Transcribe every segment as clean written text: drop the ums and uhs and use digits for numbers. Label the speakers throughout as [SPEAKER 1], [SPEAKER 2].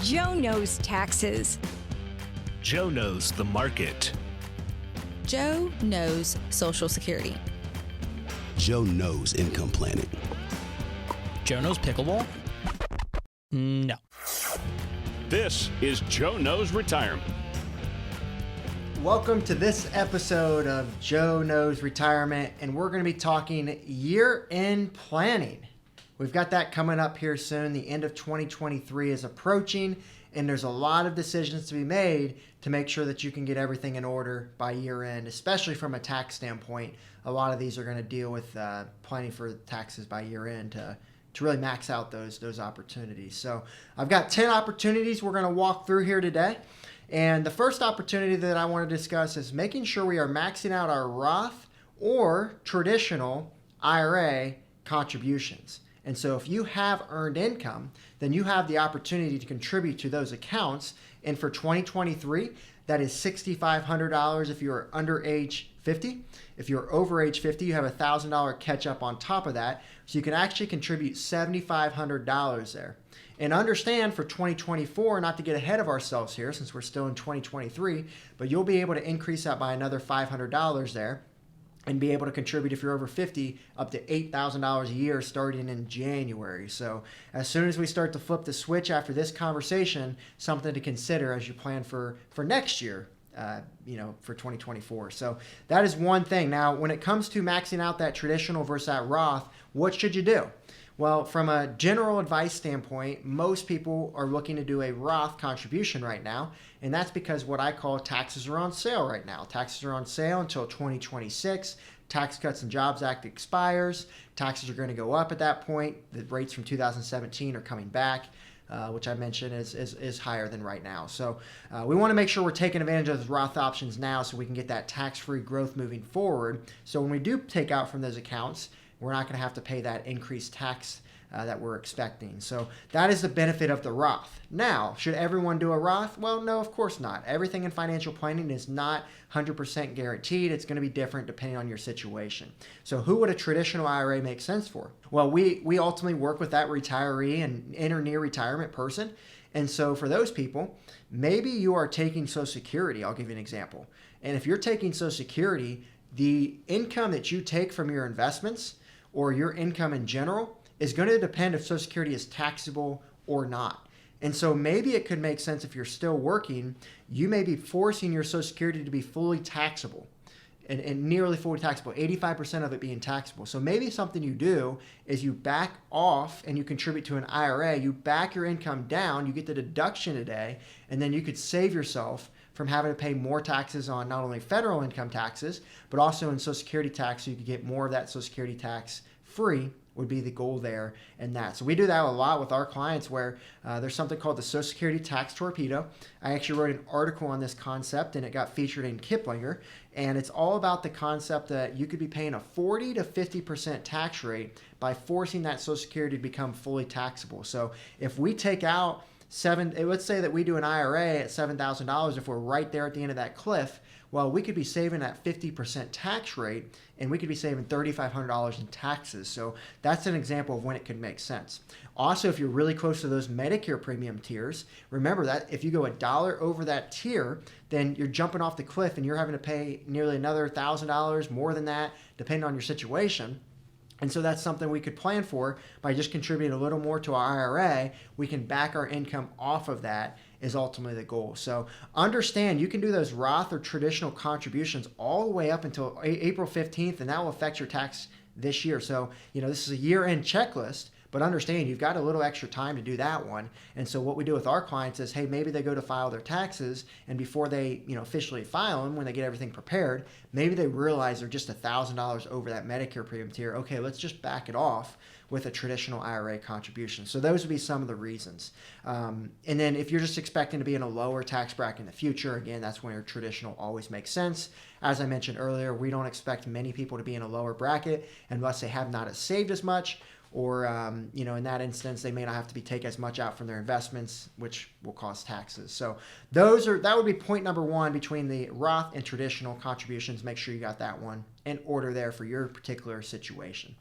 [SPEAKER 1] Joe knows taxes.
[SPEAKER 2] Joe knows the market.
[SPEAKER 3] Joe knows Social Security.
[SPEAKER 4] Joe knows income planning.
[SPEAKER 5] Joe knows pickleball? No.
[SPEAKER 6] This is Joe Knows Retirement.
[SPEAKER 7] Welcome to this episode of Joe Knows Retirement, and we're going to be talking year-end planning. We've got that coming up here soon. The end of 2023 is approaching, and there's a lot of decisions to be made to make sure that you can get everything in order by year-end, especially from a tax standpoint. A lot of these are going to deal with planning for taxes by year-end to really max out those opportunities. So I've got 10 opportunities we're going to walk through here today. And the first opportunity that I want to discuss is making sure we are maxing out our Roth or traditional IRA contributions. And so if you have earned income, then you have the opportunity to contribute to those accounts. And for 2023, that is $6,500 if you're under age 50. If you're over age 50, you have a $1,000 catch up on top of that. So you can actually contribute $7,500 there. And understand for 2024, not to get ahead of ourselves here since we're still in 2023, but you'll be able to increase that by another $500 there and be able to contribute, if you're over 50, up to $8,000 a year starting in January. So as soon as we start to flip the switch after this conversation, something to consider as you plan for next year, for 2024. So that is one thing. Now, when it comes to maxing out that traditional versus that Roth, what should you do? Well, from a general advice standpoint, most people are looking to do a Roth contribution right now, and that's because what I call taxes are on sale right now. Taxes are on sale until 2026. Tax Cuts and Jobs Act expires. Taxes are going to go up at that point. The rates from 2017 are coming back, which I mentioned is higher than right now. So we want to make sure we're taking advantage of those Roth options now so we can get that tax-free growth moving forward. So when we do take out from those accounts, we're not going to have to pay that increased tax that we're expecting. So that is the benefit of the Roth. Now, should everyone do a Roth? Well, no, of course not. Everything in financial planning is not 100% guaranteed. It's going to be different depending on your situation. So who would a traditional IRA make sense for? Well, we ultimately work with that retiree and in or near retirement person. And so for those people, maybe you are taking Social Security. I'll give you an example. And if you're taking Social Security, the income that you take from your investments or your income in general is going to depend if Social Security is taxable or not. And so maybe it could make sense if you're still working, you may be forcing your Social Security to be fully taxable and nearly fully taxable, 85% of it being taxable. So maybe something you do is you back off and you contribute to an IRA, you back your income down, you get the deduction today, and then you could save yourself from having to pay more taxes on not only federal income taxes, but also in Social Security tax, so you could get more of that Social Security tax free would be the goal there and that. So we do that a lot with our clients where there's something called the Social Security Tax Torpedo. I actually wrote an article on this concept and it got featured in Kiplinger. And it's all about the concept that you could be paying a 40 to 50% tax rate by forcing that Social Security to become fully taxable. So if we take out let's say that we do an IRA at $7,000, if we're right there at the end of that cliff, well, we could be saving that 50% tax rate and we could be saving $3,500 in taxes. So that's an example of when it could make sense. Also, if you're really close to those Medicare premium tiers, remember that if you go $1 over that tier, then you're jumping off the cliff and you're having to pay nearly another $1,000, more than that, depending on your situation. And so that's something we could plan for by just contributing a little more to our IRA. We can back our income off of that is ultimately the goal. So understand you can do those Roth or traditional contributions all the way up until April 15th, and that will affect your tax this year. So, this is a year-end checklist, but understand you've got a little extra time to do that one. And so what we do with our clients is, hey, maybe they go to file their taxes, and before they officially file them, when they get everything prepared, maybe they realize they're just $1,000 over that Medicare premium tier. Okay, let's just back it off with a traditional IRA contribution. So those would be some of the reasons. And then if you're just expecting to be in a lower tax bracket in the future, again, that's when your traditional always makes sense. As I mentioned earlier, we don't expect many people to be in a lower bracket unless they have not saved as much, or in that instance, they may not have to take as much out from their investments, which will cause taxes. So that would be point number one between the Roth and traditional contributions. Make sure you got that one in order there for your particular situation.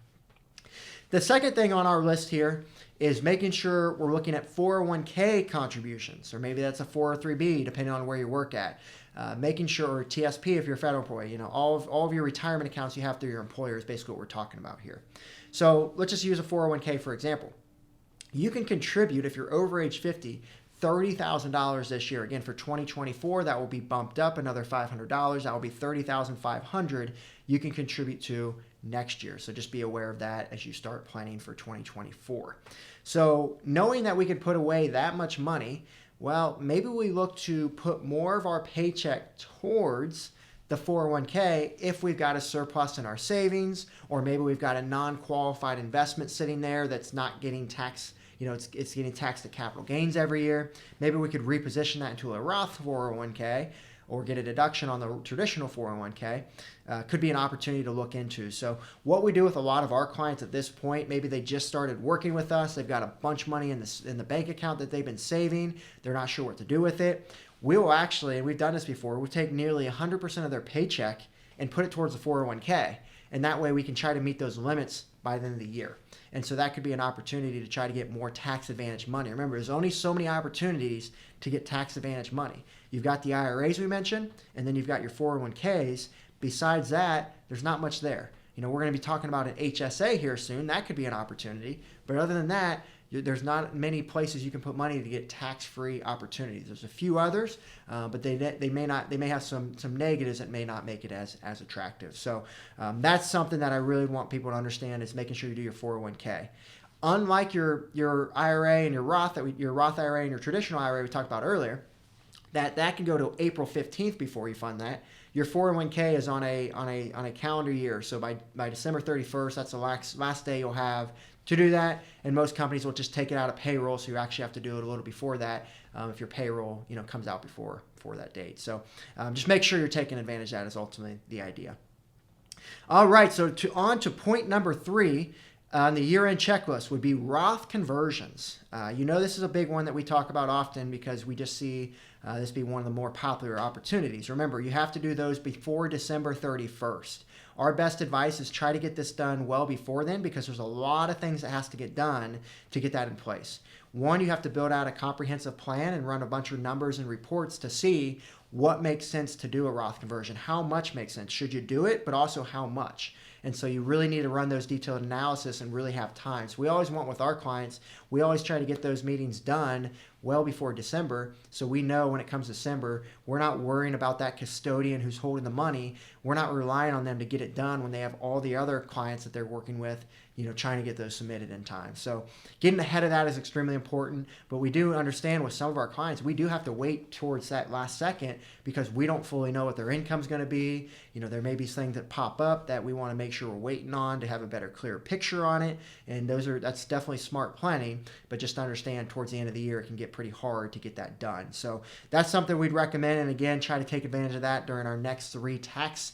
[SPEAKER 7] The second thing on our list here is making sure we're looking at 401k contributions, or maybe that's a 403b, depending on where you work at. Making sure, or TSP if you're a federal employee, all of your retirement accounts you have through your employer is basically what we're talking about here. So let's just use a 401k for example. You can contribute, if you're over age 50, $30,000 this year. Again, for 2024, that will be bumped up another $500. That will be $30,500 you can contribute to next year. So just be aware of that as you start planning for 2024. So knowing that we can put away that much money, well, maybe we look to put more of our paycheck towards the 401k if we've got a surplus in our savings, or maybe we've got a non-qualified investment sitting there that's not getting taxed. It's getting taxed at capital gains every year. Maybe we could reposition that into a Roth 401k or get a deduction on the traditional 401k. Could be an opportunity to look into. So what we do with a lot of our clients at this point, maybe they just started working with us. They've got a bunch of money in the bank account that they've been saving. They're not sure what to do with it. We will actually, and we've done this before, we'll take nearly 100% of their paycheck and put it towards the 401k. And that way we can try to meet those limits by the end of the year. And so that could be an opportunity to try to get more tax advantage money. Remember, there's only so many opportunities to get tax advantage money. You've got the IRAs we mentioned, and then you've got your 401ks. Besides that, there's not much there. We're going to be talking about an HSA here soon. That could be an opportunity. But other than that, there's not many places you can put money to get tax-free opportunities. There's a few others, but they may have some negatives that may not make it as attractive. So that's something that I really want people to understand, is making sure you do your 401k. Unlike your IRA and your Roth IRA and your traditional IRA we talked about earlier, that can go to April 15th before you fund that. Your 401k is on a calendar year, so by December 31st, that's the last day you'll have to do that. And most companies will just take it out of payroll, so you actually have to do it a little before that if your payroll comes out before that date. So just make sure you're taking advantage of that is ultimately the idea. All right, so on to point number 3 on the year-end checklist would be Roth conversions. This is a big one that we talk about often because we just see this be one of the more popular opportunities. Remember, you have to do those before December 31st. Our best advice is try to get this done well before then, because there's a lot of things that has to get done to get that in place. One, you have to build out a comprehensive plan and run a bunch of numbers and reports to see what makes sense to do a Roth conversion. How much makes sense? Should you do it? But also how much? And so you really need to run those detailed analysis and really have time. So we always want with our clients, we always try to get those meetings done well before December, so we know when it comes December, we're not worrying about that custodian who's holding the money. We're not relying on them to get it done when they have all the other clients that they're working with, trying to get those submitted in time. So getting ahead of that is extremely important, but we do understand with some of our clients, we do have to wait towards that last second because we don't fully know what their income's going to be. There may be things that pop up that we want to make sure we're waiting on to have a better, clearer picture on it. And that's definitely smart planning, but just understand towards the end of the year, it can get pretty hard to get that done. So that's something we'd recommend. And again, try to take advantage of that during our next 3 tax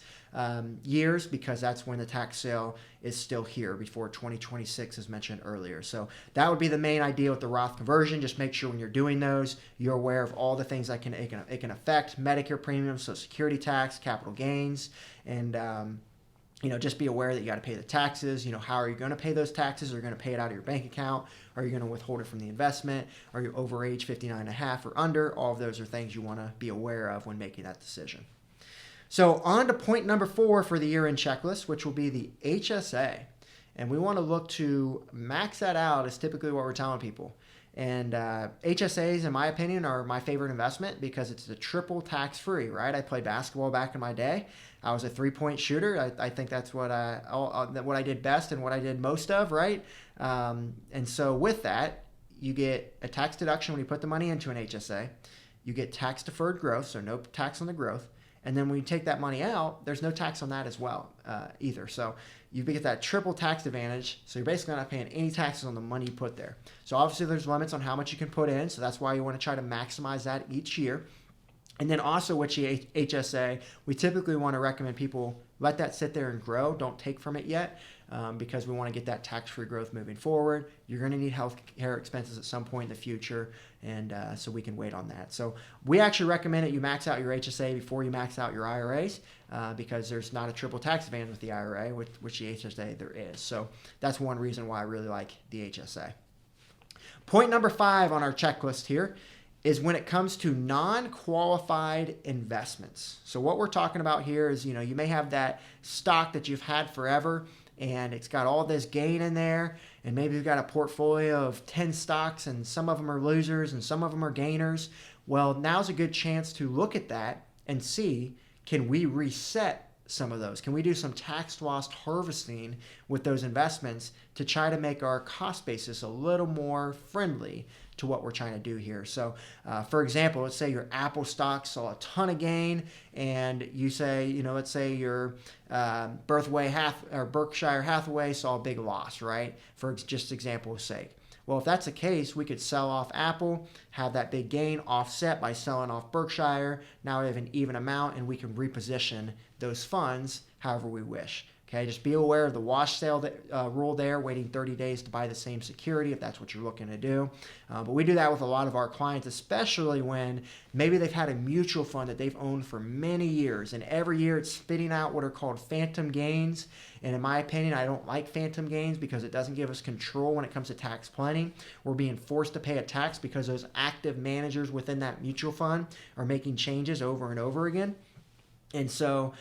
[SPEAKER 7] years, because that's when the tax sale is still here before 2026, as mentioned earlier. So that would be the main idea with the Roth conversion. Just make sure when you're doing those, you're aware of all the things that it can affect: Medicare premiums, Social Security tax, capital gains, and just be aware that you got to pay the taxes. How are you going to pay those taxes? Are you going to pay it out of your bank account? Are you going to withhold it from the investment? Are you over age 59 and a half or under? All of those are things you want to be aware of when making that decision. So on to point number 4 for the year-end checklist, which will be the HSA. And we want to look to max that out, is typically what we're telling people. And HSAs, in my opinion, are my favorite investment because it's the triple tax-free, right? I played basketball back in my day. I was a 3-point shooter. I think that's what I did best and what I did most of, right? And so with that, you get a tax deduction when you put the money into an HSA. You get tax-deferred growth, so no tax on the growth. And then when you take that money out, there's no tax on that as well either. So you get that triple tax advantage. So you're basically not paying any taxes on the money you put there. So obviously there's limits on how much you can put in. So that's why you want to try to maximize that each year. And then also with your HSA, we typically want to recommend people let that sit there and grow. Don't take from it yet. because we want to get that tax-free growth moving forward. You're going to need health care expenses at some point in the future, and so we can wait on that. So we actually recommend that you max out your HSA before you max out your IRAs, because there's not a triple tax advantage with the IRA, which the HSA there is. So that's one reason why I really like the HSA. Point number 5 on our checklist here is when it comes to non-qualified investments. So what we're talking about here is, you may have that stock that you've had forever and it's got all this gain in there, and maybe you've got a portfolio of 10 stocks and some of them are losers and some of them are gainers. Well, now's a good chance to look at that and see, can we reset some of those? Can we do some tax loss harvesting with those investments to try to make our cost basis a little more friendly to what we're trying to do here? So, for example, let's say your Apple stock saw a ton of gain, and you say, let's say your Berkshire Hathaway saw a big loss, right? For just example's sake. Well, if that's the case, we could sell off Apple, have that big gain offset by selling off Berkshire. Now we have an even amount, and we can reposition those funds however we wish. Okay, just be aware of the wash sale rule there, waiting 30 days to buy the same security if that's what you're looking to do. But we do that with a lot of our clients, especially when maybe they've had a mutual fund that they've owned for many years, and every year it's spitting out what are called phantom gains. And in my opinion, I don't like phantom gains because it doesn't give us control when it comes to tax planning. We're being forced to pay a tax because those active managers within that mutual fund are making changes over and over again. And so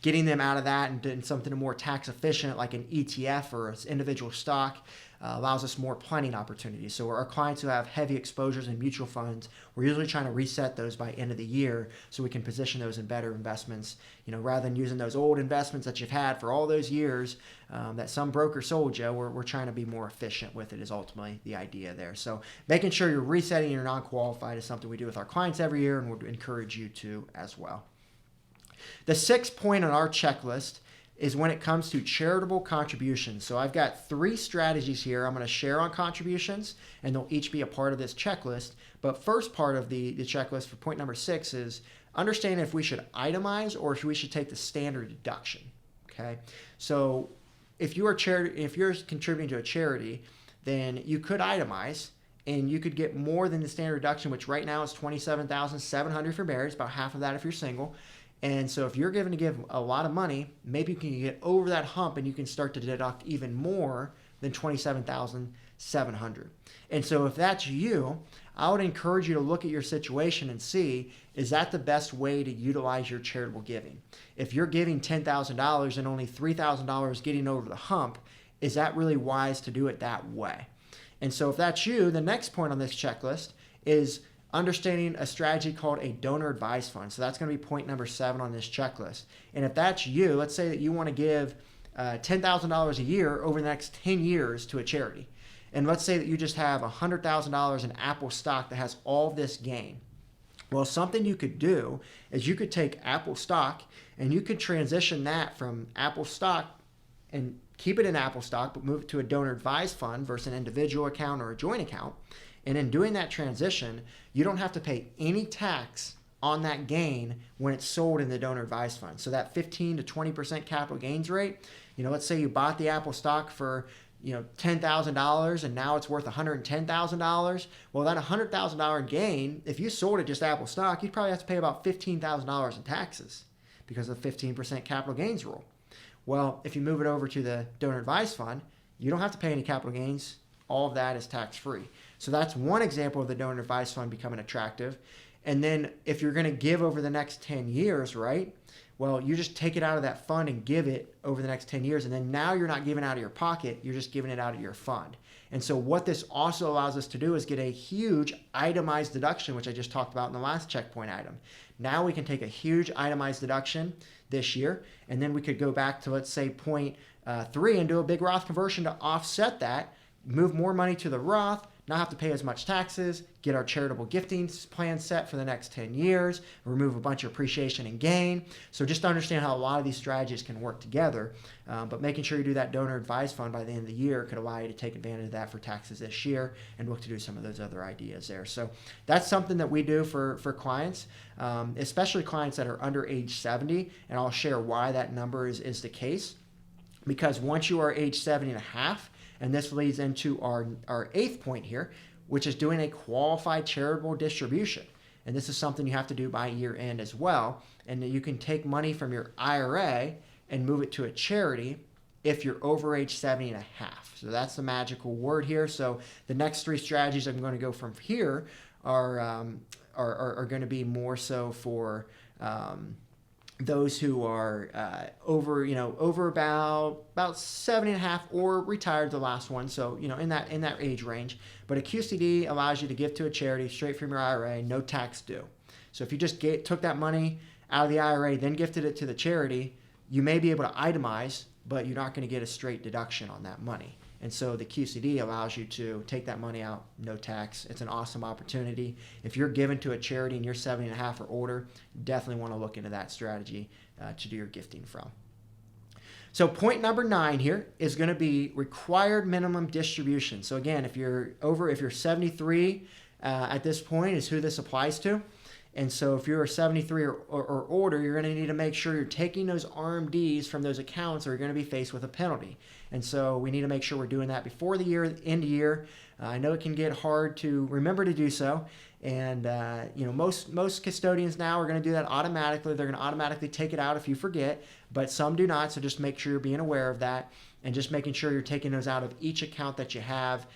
[SPEAKER 7] getting them out of that and doing something more tax efficient like an ETF or an individual stock allows us more planning opportunities. So our clients who have heavy exposures in mutual funds, we're usually trying to reset those by end of the year so we can position those in better investments, rather than using those old investments that you've had for all those years that some broker sold you. We're trying to be more efficient with it is ultimately the idea there. So making sure you're resetting your non-qualified is something we do with our clients every year, and we'll encourage you to as well. The 6th point on our checklist is when it comes to charitable contributions. So I've got 3 strategies here I'm going to share on contributions, and they'll each be a part of this checklist. But first part of the checklist for point number 6 is understanding if we should itemize or if we should take the standard deduction. Okay, so if you're contributing to a charity, then you could itemize, and you could get more than the standard deduction, which right now is $27,700 for married. It's about half of that if you're single. And so if you're going to give a lot of money, maybe you can get over that hump and you can start to deduct even more than $27,700. And so if that's you, I would encourage you to look at your situation and see, is that the best way to utilize your charitable giving? If you're giving $10,000 and only $3,000 getting over the hump, is that really wise to do it that way? And so if that's you, the next point on this checklist is understanding a strategy called a donor advised fund. So that's going to be point number 7 on this checklist. And if that's you, let's say that you want to give $10,000 a year over the next 10 years to a charity. And let's say that you just have $100,000 in Apple stock that has all this gain. Well, something you could do is you could take Apple stock and you could transition that from Apple stock and keep it in Apple stock, but move it to a donor advised fund versus an individual account or a joint account. And in doing that transition, you don't have to pay any tax on that gain when it's sold in the donor advised fund. So that 15 to 20% capital gains rate, let's say you bought the Apple stock for $10,000 and now it's worth $110,000. Well, that $100,000 gain, if you sold it just Apple stock, you'd probably have to pay about $15,000 in taxes because of the 15% capital gains rule. Well, if you move it over to the donor advised fund, you don't have to pay any capital gains. All of that is tax-free. So that's one example of the donor advised fund becoming attractive. And then if you're going to give over the next 10 years, right? Well, you just take it out of that fund and give it over the next 10 years. And then now you're not giving out of your pocket. You're just giving it out of your fund. And so what this also allows us to do is get a huge itemized deduction, which I just talked about in the last checkpoint item. Now we can take a huge itemized deduction this year. And then we could go back to, let's say, point 3 and do a big Roth conversion to offset that, move more money to the Roth, not have to pay as much taxes, get our charitable gifting plan set for the next 10 years, remove a bunch of appreciation and gain. So just to understand how a lot of these strategies can work together, but making sure you do that donor advised fund by the end of the year could allow you to take advantage of that for taxes this year and look to do some of those other ideas there. So that's something that we do for clients, especially clients that are under age 70, and I'll share why that number is the case. because once you are age 70 and a half, and this leads into our 8th point here, which is doing a qualified charitable distribution. And this is something you have to do by year end as well. And you can take money from your IRA and move it to a charity if you're over age 70 and a half. So that's the magical word here. So the next 3 strategies I'm going to go from here are going to be more so for those who are over about 70 and a half or retired, the last one. So, in that age range. But a QCD allows you to give to a charity straight from your IRA, no tax due. So if you just took that money out of the IRA, then gifted it to the charity, you may be able to itemize, but you're not going to get a straight deduction on that money. And so the QCD allows you to take that money out, no tax. It's an awesome opportunity. If you're given to a charity and you're 70 and a half or older, definitely want to look into that strategy to do your gifting from. So point number 9 here is going to be required minimum distribution. So again, if you're 73 at this point is who this applies to. And so if you're 73 or older, you're going to need to make sure you're taking those RMDs from those accounts, or you're going to be faced with a penalty. And so we need to make sure we're doing that before the end of year. I know it can get hard to remember to do so. And most custodians now are going to do that automatically. They're going to automatically take it out if you forget, but some do not. So just make sure you're being aware of that, and just making sure you're taking those out of each account that you have,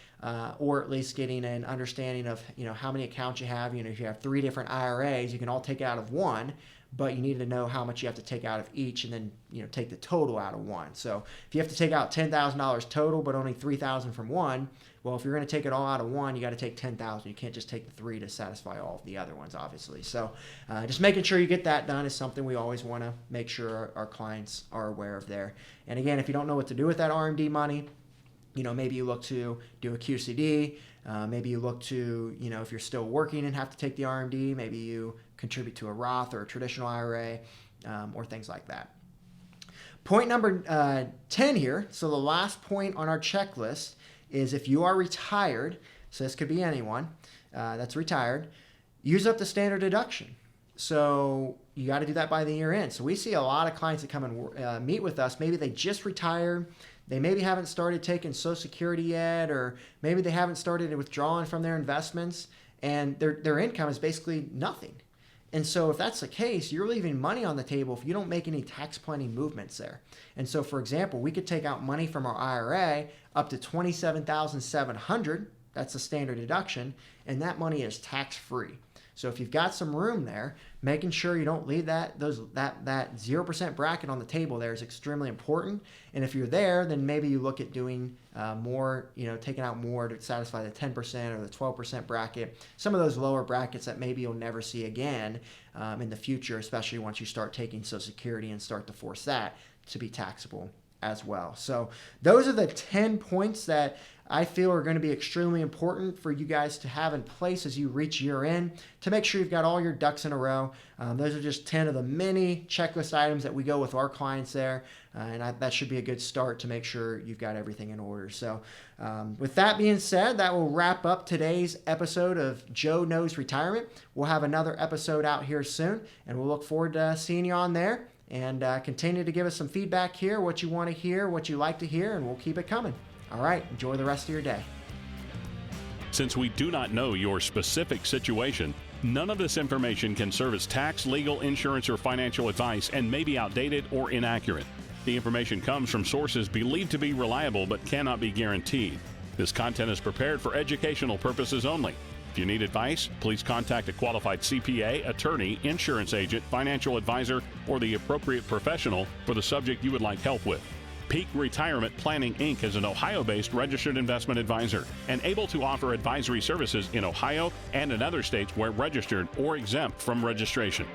[SPEAKER 7] or at least getting an understanding of how many accounts you have. If you have 3 different IRAs, you can all take it out of one, but you need to know how much you have to take out of each, and then take the total out of one. So if you have to take out $10,000 total, but only $3,000 from one, well, if you're going to take it all out of one, you got to take $10,000. You can't just take the 3 to satisfy all of the other ones, obviously. So just making sure you get that done is something we always want to make sure our clients are aware of there. And again, if you don't know what to do with that RMD money, maybe you look to do a QCD. Maybe you look to, if you're still working and have to take the RMD, maybe you contribute to a Roth or a traditional IRA, or things like that. Point number 10 here, so the last point on our checklist, is if you are retired, so this could be anyone that's retired, use up the standard deduction. So you got to do that by the year end. So we see a lot of clients that come and meet with us. Maybe they just retired. They maybe haven't started taking Social Security yet, or maybe they haven't started withdrawing from their investments, and their income is basically nothing. And so if that's the case, you're leaving money on the table if you don't make any tax planning movements there. And so, for example, we could take out money from our IRA up to $27,700. That's a standard deduction, and that money is tax-free. So if you've got some room there, making sure you don't leave that 0% bracket on the table there is extremely important. And if you're there, then maybe you look at doing more, taking out more to satisfy the 10% or the 12% bracket. Some of those lower brackets that maybe you'll never see again in the future, especially once you start taking Social Security and start to force that to be taxable as well. So those are the 10 points that I feel are going to be extremely important for you guys to have in place as you reach year end, to make sure you've got all your ducks in a row. Those are just 10 of the many checklist items that we go with our clients there, and that should be a good start to make sure you've got everything in order. So with that being said, that will wrap up today's episode of Joe Knows Retirement. We'll have another episode out here soon, and we'll look forward to seeing you on there. And continue to give us some feedback here, what you want to hear, what you like to hear, and we'll keep it coming. All right, enjoy the rest of your day.
[SPEAKER 6] Since we do not know your specific situation, none of this information can serve as tax, legal, insurance, or financial advice and may be outdated or inaccurate. The information comes from sources believed to be reliable but cannot be guaranteed. This content is prepared for educational purposes only. If you need advice, please contact a qualified CPA, attorney, insurance agent, financial advisor, or the appropriate professional for the subject you would like help with. Peak Retirement Planning, Inc. is an Ohio-based registered investment advisor and able to offer advisory services in Ohio and in other states where registered or exempt from registration.